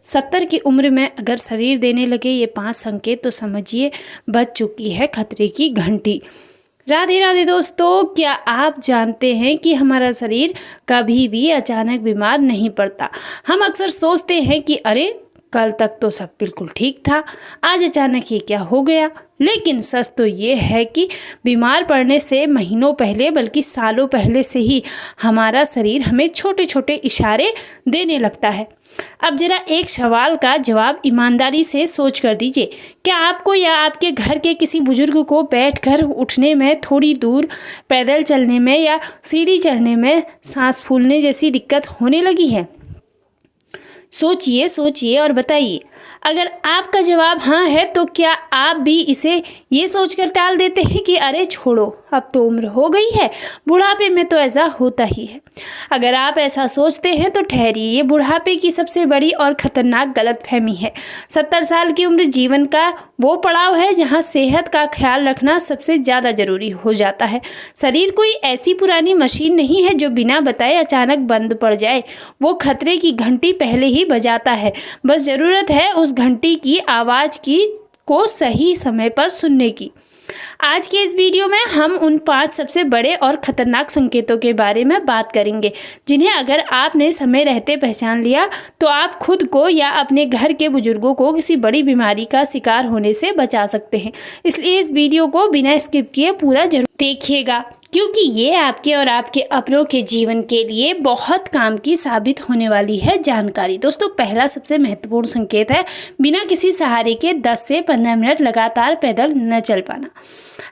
70 की उम्र में अगर शरीर देने लगे ये 5 संकेत तो समझिए बज चुकी है खतरे की घंटी। राधे राधे दोस्तों, क्या आप जानते हैं कि हमारा शरीर कभी भी अचानक बीमार नहीं पड़ता। हम अक्सर सोचते हैं कि अरे कल तक तो सब बिल्कुल ठीक था, आज अचानक ये क्या हो गया। लेकिन सच तो ये है कि बीमार पड़ने से महीनों पहले बल्कि सालों पहले से ही हमारा शरीर हमें छोटे छोटे इशारे देने लगता है। अब जरा एक सवाल का जवाब ईमानदारी से सोच कर दीजिए, क्या आपको या आपके घर के किसी बुजुर्ग को बैठकर उठने में, थोड़ी दूर पैदल चलने में या सीढ़ी चढ़ने में सांस फूलने जैसी दिक्कत होने लगी है? सोचिए सोचिए और बताइए। अगर आपका जवाब हाँ है तो क्या आप भी इसे ये सोचकर टाल देते हैं कि अरे छोड़ो, अब तो उम्र हो गई है, बुढ़ापे में तो ऐसा होता ही है। अगर आप ऐसा सोचते हैं तो ठहरिए, ये बुढ़ापे की सबसे बड़ी और ख़तरनाक गलतफहमी है। 70 साल की उम्र जीवन का वो पड़ाव है जहाँ सेहत का ख्याल रखना सबसे ज़्यादा ज़रूरी हो जाता है। शरीर कोई ऐसी पुरानी मशीन नहीं है जो बिना बताए अचानक बंद पड़ जाए। वो खतरे की घंटी पहले ही बजाता है, बस ज़रूरत है उस घंटी की आवाज़ को सही समय पर सुनने की। आज के इस वीडियो में हम उन 5 सबसे बड़े और ख़तरनाक संकेतों के बारे में बात करेंगे जिन्हें अगर आपने समय रहते पहचान लिया तो आप खुद को या अपने घर के बुजुर्गों को किसी बड़ी बीमारी का शिकार होने से बचा सकते हैं। इसलिए इस वीडियो को बिना स्किप किए पूरा जरूर देखिएगा, क्योंकि ये आपके और आपके अपनों के जीवन के लिए बहुत काम की साबित होने वाली है जानकारी। दोस्तों, पहला सबसे महत्वपूर्ण संकेत है बिना किसी सहारे के 10 से 15 मिनट लगातार पैदल न चल पाना।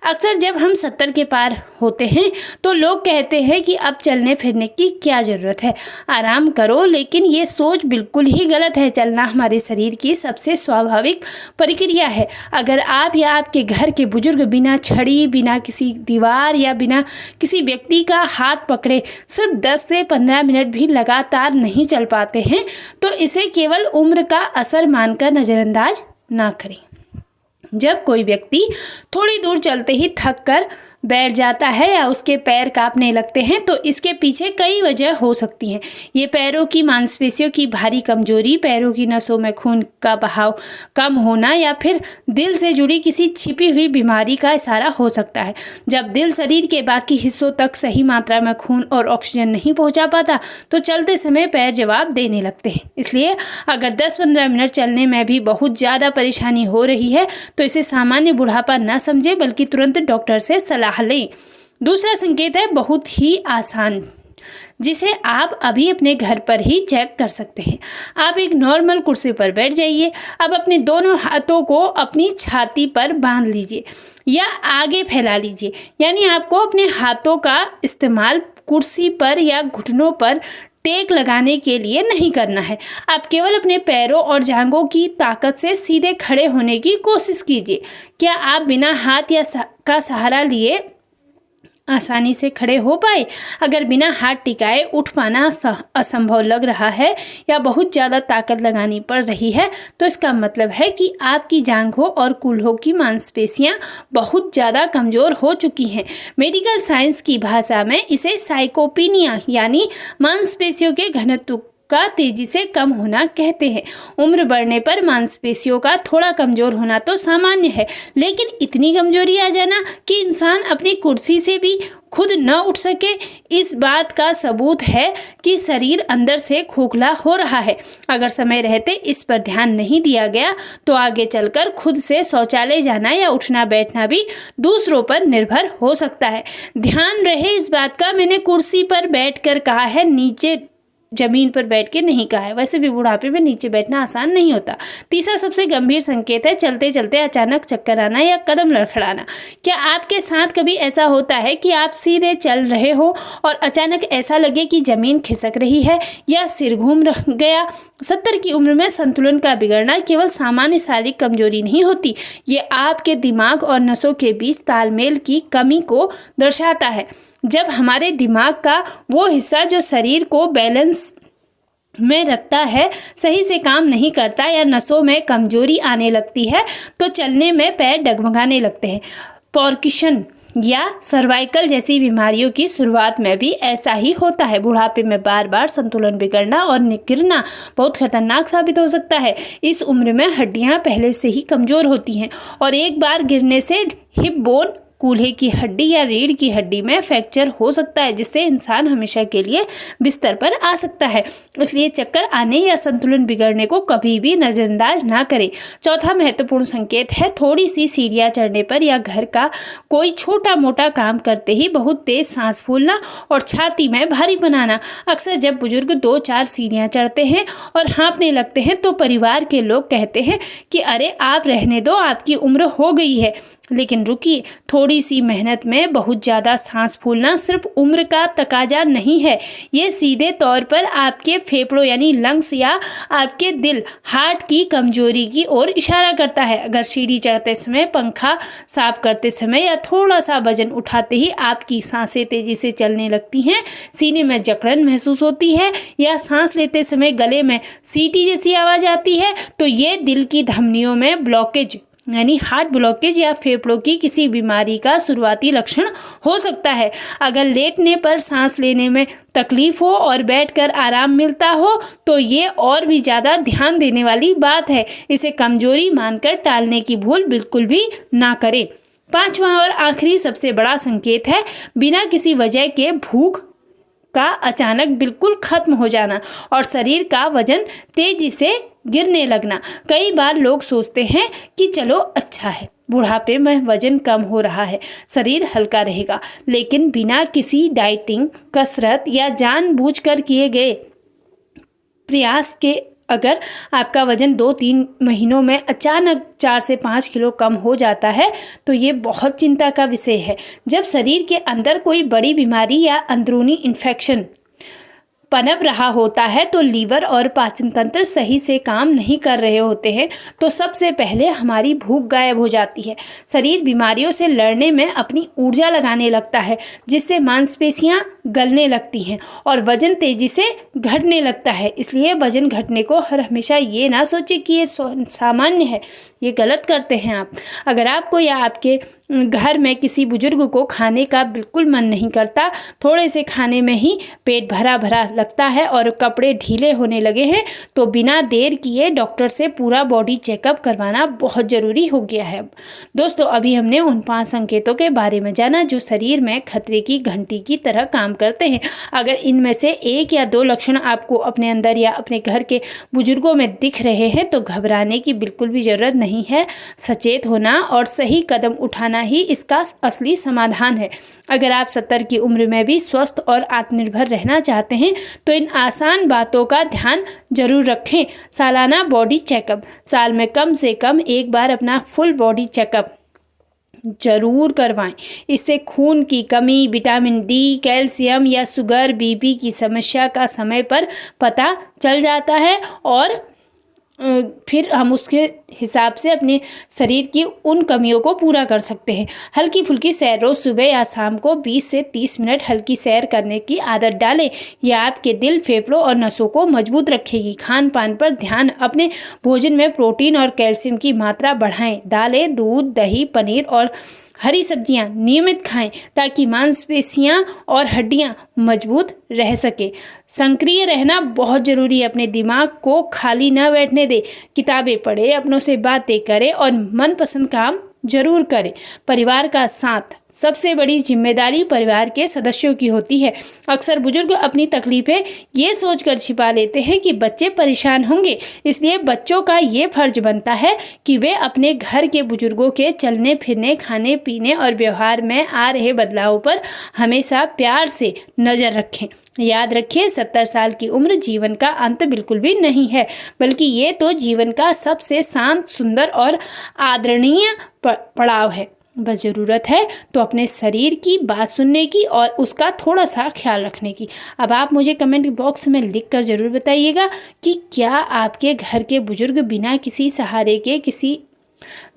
अक्सर जब हम 70 के पार होते हैं तो लोग कहते हैं कि अब चलने फिरने की क्या ज़रूरत है, आराम करो। लेकिन ये सोच बिल्कुल ही गलत है। चलना हमारे शरीर की सबसे स्वाभाविक प्रक्रिया है। अगर आप या आपके घर के बुजुर्ग बिना छड़ी, बिना किसी दीवार या बिना किसी व्यक्ति का हाथ पकड़े सिर्फ 10 से 15 मिनट भी लगातार नहीं चल पाते हैं तो इसे केवल उम्र का असर मानकर नज़रअंदाज ना करें। जब कोई व्यक्ति थोड़ी दूर चलते ही थक कर बैठ जाता है या उसके पैर कांपने लगते हैं तो इसके पीछे कई वजह हो सकती हैं। ये पैरों की मांसपेशियों की भारी कमजोरी, पैरों की नसों में खून का बहाव कम होना या फिर दिल से जुड़ी किसी छिपी हुई बीमारी का इशारा हो सकता है। जब दिल शरीर के बाकी हिस्सों तक सही मात्रा में खून और ऑक्सीजन नहीं पहुंचा पाता तो चलते समय पैर जवाब देने लगते हैं। इसलिए अगर 10-15 मिनट चलने में भी बहुत ज़्यादा परेशानी हो रही है तो इसे सामान्य बुढ़ापा न समझे बल्कि तुरंत डॉक्टर से सलाह लें। दूसरा संकेत है बहुत ही आसान, जिसे आप अभी अपने घर पर ही चेक कर सकते हैं। आप एक नॉर्मल कुर्सी पर बैठ जाइए। अब अपने दोनों हाथों को अपनी छाती पर बांध लीजिए या आगे फैला लीजिए। यानी आपको अपने हाथों का इस्तेमाल कुर्सी पर या घुटनों पर टेक लगाने के लिए नहीं करना है। आप केवल अपने पैरों और जांघों की ताकत से सीधे खड़े होने की कोशिश कीजिए। क्या आप बिना हाथ का सहारा लिए आसानी से खड़े हो पाए? अगर बिना हाथ टिकाए उठ पाना असंभव लग रहा है या बहुत ज़्यादा ताकत लगानी पड़ रही है तो इसका मतलब है कि आपकी जांघों और कूल्हों की मांसपेशियां बहुत ज़्यादा कमज़ोर हो चुकी हैं। मेडिकल साइंस की भाषा में इसे साइकोपीनिया यानी मांसपेशियों के घनत्व का तेजी से कम होना कहते हैं। उम्र बढ़ने पर मांसपेशियों का थोड़ा कमजोर होना तो सामान्य है, लेकिन इतनी कमजोरी आ जाना कि इंसान अपनी कुर्सी से भी खुद न उठ सके, इस बात का सबूत है कि शरीर अंदर से खोखला हो रहा है। अगर समय रहते इस पर ध्यान नहीं दिया गया तो आगे चलकर खुद से शौचालय जाना या उठना बैठना भी दूसरों पर निर्भर हो सकता है। ध्यान रहे इस बात का, मैंने कुर्सी पर बैठकर कहा है, नीचे जमीन पर बैठ के नहीं कहा है। वैसे भी बुढ़ापे में नीचे बैठना आसान नहीं होता। तीसरा सबसे गंभीर संकेत है चलते चलते अचानक चक्कर आना या कदम लड़खड़ाना। क्या आपके साथ कभी ऐसा होता है कि आप सीधे चल रहे हो और अचानक ऐसा लगे कि जमीन खिसक रही है या सिर घूम गया? 70 की उम्र में संतुलन का बिगड़ना केवल सामान्य शारीरिक कमजोरी नहीं होती, ये आपके दिमाग और नसों के बीच तालमेल की कमी को दर्शाता है। जब हमारे दिमाग का वो हिस्सा जो शरीर को बैलेंस में रखता है सही से काम नहीं करता या नसों में कमजोरी आने लगती है तो चलने में पैर डगमगाने लगते हैं। पॉर्किशन या सर्वाइकल जैसी बीमारियों की शुरुआत में भी ऐसा ही होता है। बुढ़ापे में बार बार संतुलन बिगड़ना और गिरना बहुत खतरनाक साबित हो सकता है। इस उम्र में हड्डियां पहले से ही कमज़ोर होती हैं और एक बार गिरने से हिप बोन, कूल्हे की हड्डी या रीढ़ की हड्डी में फ्रैक्चर हो सकता है, जिससे इंसान हमेशा के लिए बिस्तर पर आ सकता है। इसलिए चक्कर आने या संतुलन बिगड़ने को कभी भी नज़रअंदाज ना करें। चौथा महत्वपूर्ण संकेत है थोड़ी सी सीढ़ियाँ चढ़ने पर या घर का कोई छोटा मोटा काम करते ही बहुत तेज सांस फूलना और छाती में भारी बनाना। अक्सर जब बुजुर्ग 2-4 सीढ़ियाँ चढ़ते हैं और हाँफने लगते हैं तो परिवार के लोग कहते हैं कि अरे आप रहने दो, आपकी उम्र हो गई है। लेकिन रुकिए, थोड़ी सी मेहनत में बहुत ज़्यादा सांस फूलना सिर्फ उम्र का तकाजा नहीं है, ये सीधे तौर पर आपके फेफड़ों यानी लंग्स या आपके दिल हार्ट की कमजोरी की ओर इशारा करता है। अगर सीढ़ी चढ़ते समय, पंखा साफ करते समय या थोड़ा सा वजन उठाते ही आपकी सांसें तेजी से चलने लगती हैं, सीने में जकड़न महसूस होती है या सांस लेते समय गले में सीटी जैसी आवाज़ आती है, तो ये दिल की धमनियों में ब्लॉकेज यानी हार्ट ब्लॉकेज या फेफड़ों की किसी बीमारी का शुरुआती लक्षण हो सकता है। अगर लेटने पर सांस लेने में तकलीफ हो और बैठकर आराम मिलता हो तो ये और भी ज़्यादा ध्यान देने वाली बात है। इसे कमजोरी मानकर टालने की भूल बिल्कुल भी ना करें। पांचवा और आखिरी सबसे बड़ा संकेत है बिना किसी वजह के भूख का अचानक बिल्कुल खत्म हो जाना और शरीर का वजन तेजी से गिरने लगना। कई बार लोग सोचते हैं कि चलो अच्छा है, बुढ़ापे में वजन कम हो रहा है, शरीर हल्का रहेगा, लेकिन बिना किसी डाइटिंग, कसरत या जानबूझकर किए गए प्रयास के अगर आपका वजन 2-3 महीनों में अचानक 4 से 5 किलो कम हो जाता है तो ये बहुत चिंता का विषय है। जब शरीर के अंदर कोई बड़ी बीमारी या अंदरूनी इन्फेक्शन पनप रहा होता है तो लीवर और पाचन तंत्र सही से काम नहीं कर रहे होते हैं, तो सबसे पहले हमारी भूख गायब हो जाती है। शरीर बीमारियों से लड़ने में अपनी ऊर्जा लगाने लगता है, जिससे मांसपेशियां गलने लगती हैं और वजन तेजी से घटने लगता है। इसलिए वजन घटने को हर हमेशा ये ना सोचे कि ये सामान्य है, ये गलत करते हैं आप। अगर आपको या आपके घर में किसी बुजुर्ग को खाने का बिल्कुल मन नहीं करता, थोड़े से खाने में ही पेट भरा भरा लगता है और कपड़े ढीले होने लगे हैं, तो बिना देर किए डॉक्टर से पूरा बॉडी चेकअप करवाना बहुत ज़रूरी हो गया है। दोस्तों, अभी हमने उन 5 संकेतों के बारे में जाना जो शरीर में खतरे की घंटी की तरह काम करते हैं। अगर इनमें से 1 या 2 लक्षण आपको अपने अंदर या अपने घर के बुजुर्गों में दिख रहे हैं तो घबराने की बिल्कुल भी ज़रूरत नहीं है। सचेत होना और सही कदम उठाना ही इसका असली समाधान है। अगर आप 70 की उम्र में भी स्वस्थ और आत्मनिर्भर रहना चाहते हैं तो इन आसान बातों का ध्यान जरूर रखें। सालाना बॉडी चेकअप, साल में कम से कम एक बार अपना फुल बॉडी चेकअप जरूर करवाएं। इससे खून की कमी, विटामिन डी, कैल्शियम या शुगर, बीपी की समस्या का समय पर पता चल जाता है और फिर हम उसके हिसाब से अपने शरीर की उन कमियों को पूरा कर सकते हैं। हल्की फुल्की सैर, रोज़ सुबह या शाम को 20 से 30 मिनट हल्की सैर करने की आदत डालें। यह आपके दिल, फेफड़ों और नसों को मजबूत रखेगी। खान पान पर ध्यान, अपने भोजन में प्रोटीन और कैल्शियम की मात्रा बढ़ाएं। दालें, दूध, दही, पनीर और हरी सब्जियां नियमित खाएं ताकि मांसपेशियां और हड्डियां मजबूत रह सके। सक्रिय रहना बहुत ज़रूरी है। अपने दिमाग को खाली न बैठने दें। किताबें पढ़ें, अपनों से बातें करें और मनपसंद काम जरूर करें। परिवार का साथ, सबसे बड़ी जिम्मेदारी परिवार के सदस्यों की होती है। अक्सर बुजुर्ग अपनी तकलीफें ये सोचकर छिपा लेते हैं कि बच्चे परेशान होंगे, इसलिए बच्चों का ये फर्ज बनता है कि वे अपने घर के बुजुर्गों के चलने फिरने, खाने पीने और व्यवहार में आ रहे बदलावों पर हमेशा प्यार से नज़र रखें। याद रखिए, 70 साल की उम्र जीवन का अंत बिल्कुल भी नहीं है, बल्कि ये तो जीवन का सबसे शांत, सुंदर और आदरणीय पड़ाव है। बस ज़रूरत है तो अपने शरीर की बात सुनने की और उसका थोड़ा सा ख्याल रखने की। अब आप मुझे कमेंट बॉक्स में लिखकर ज़रूर बताइएगा कि क्या आपके घर के बुजुर्ग बिना किसी सहारे के किसी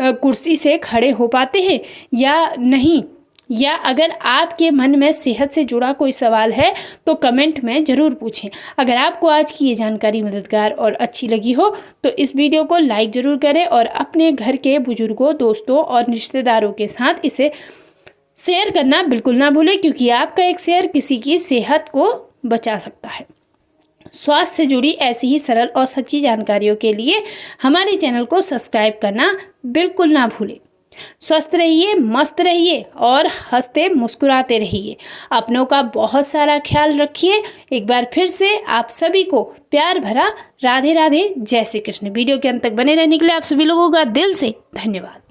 कुर्सी से खड़े हो पाते हैं या नहीं, या अगर आपके मन में सेहत से जुड़ा कोई सवाल है तो कमेंट में ज़रूर पूछें। अगर आपको आज की ये जानकारी मददगार और अच्छी लगी हो तो इस वीडियो को लाइक ज़रूर करें और अपने घर के बुजुर्गों, दोस्तों और रिश्तेदारों के साथ इसे शेयर करना बिल्कुल ना भूलें, क्योंकि आपका एक शेयर किसी की सेहत को बचा सकता है। स्वास्थ्य से जुड़ी ऐसी ही सरल और सच्ची जानकारियों के लिए हमारे चैनल को सब्सक्राइब करना बिल्कुल ना भूलें। स्वस्थ रहिए, मस्त रहिए और हंसते मुस्कुराते रहिए। अपनों का बहुत सारा ख्याल रखिए। एक बार फिर से आप सभी को प्यार भरा राधे राधे, जय श्री कृष्ण। वीडियो के अंत तक बने रहने के लिए आप सभी लोगों का दिल से धन्यवाद।